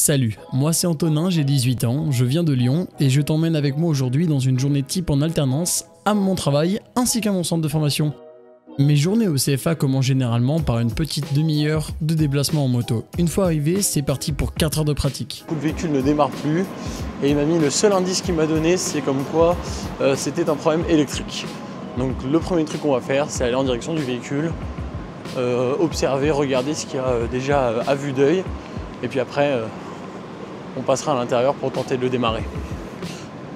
Salut, moi c'est Antonin, j'ai 18 ans, je viens de Lyon et je t'emmène avec moi aujourd'hui dans une journée type en alternance à mon travail ainsi qu'à mon centre de formation. Mes journées au CFA commencent généralement par une petite demi-heure de déplacement en moto. Une fois arrivé, c'est parti pour 4 heures de pratique. Le véhicule ne démarre plus et il m'a mis le seul indice qu'il m'a donné, c'est comme quoi c'était un problème électrique. Donc le premier truc qu'on va faire, c'est aller en direction du véhicule, observer, regarder ce qu'il y a déjà à vue d'œil et puis après on passera à l'intérieur pour tenter de le démarrer.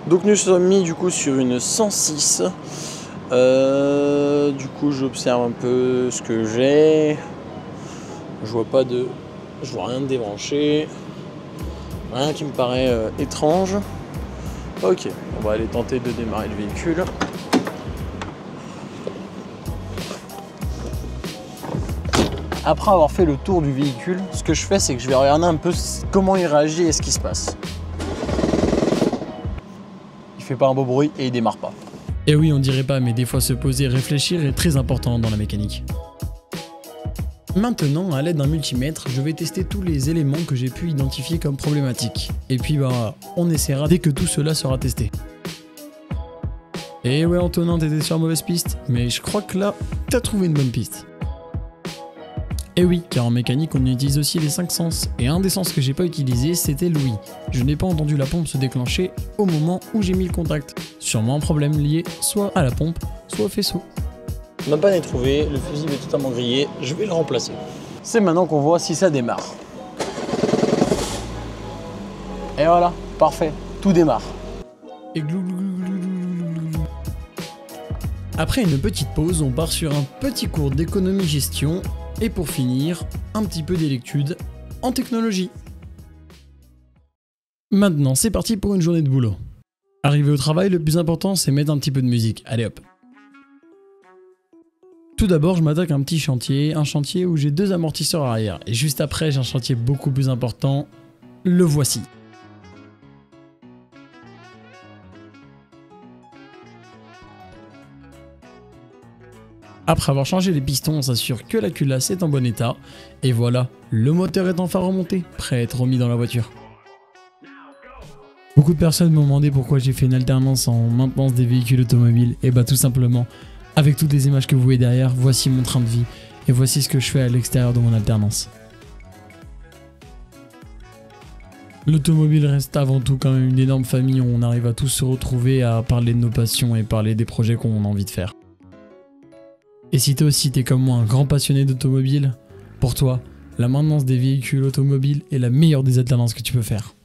Donc nous sommes mis du coup sur une 106. Du coup j'observe un peu ce que j'ai. Je vois rien de débranché. Rien qui me paraît étrange. Ok, on va aller tenter de démarrer le véhicule. Après avoir fait le tour du véhicule, ce que je fais, c'est que je vais regarder un peu comment il réagit et ce qui se passe. Il fait pas un beau bruit et il démarre pas. Et oui, on dirait pas, mais des fois se poser et réfléchir est très important dans la mécanique. Maintenant, à l'aide d'un multimètre, je vais tester tous les éléments que j'ai pu identifier comme problématiques. Et puis on essaiera dès que tout cela sera testé. Et ouais Antonin, t'étais sur la mauvaise piste, mais je crois que là, t'as trouvé une bonne piste. Et oui, car en mécanique on utilise aussi les 5 sens, et un des sens que j'ai pas utilisé c'était l'ouïe. Je n'ai pas entendu la pompe se déclencher au moment où j'ai mis le contact. Sûrement un problème lié soit à la pompe, soit au faisceau. Ma panne est trouvée, le fusible est totalement grillé, je vais le remplacer. C'est maintenant qu'on voit si ça démarre. Et voilà, parfait, tout démarre. Et glou glou glou glou glou glou. Après une petite pause, on part sur un petit cours d'économie-gestion. Et pour finir, un petit peu d'électude en technologie. Maintenant, c'est parti pour une journée de boulot. Arrivé au travail, le plus important, c'est mettre un petit peu de musique. Allez hop. Tout d'abord, je m'attaque à un petit chantier, où j'ai 2 amortisseurs arrière. Et juste après, j'ai un chantier beaucoup plus important. Le voici. Après avoir changé les pistons, on s'assure que la culasse est en bon état. Et voilà, le moteur est enfin remonté, prêt à être remis dans la voiture. Beaucoup de personnes m'ont demandé pourquoi j'ai fait une alternance en maintenance des véhicules automobiles. Et bah tout simplement, avec toutes les images que vous voyez derrière, voici mon train de vie. Et voici ce que je fais à l'extérieur de mon alternance. L'automobile reste avant tout quand même une énorme famille où on arrive à tous se retrouver, à parler de nos passions et parler des projets qu'on a envie de faire. Et si toi aussi t'es comme moi un grand passionné d'automobile, pour toi, la maintenance des véhicules automobiles est la meilleure des alternances que tu peux faire.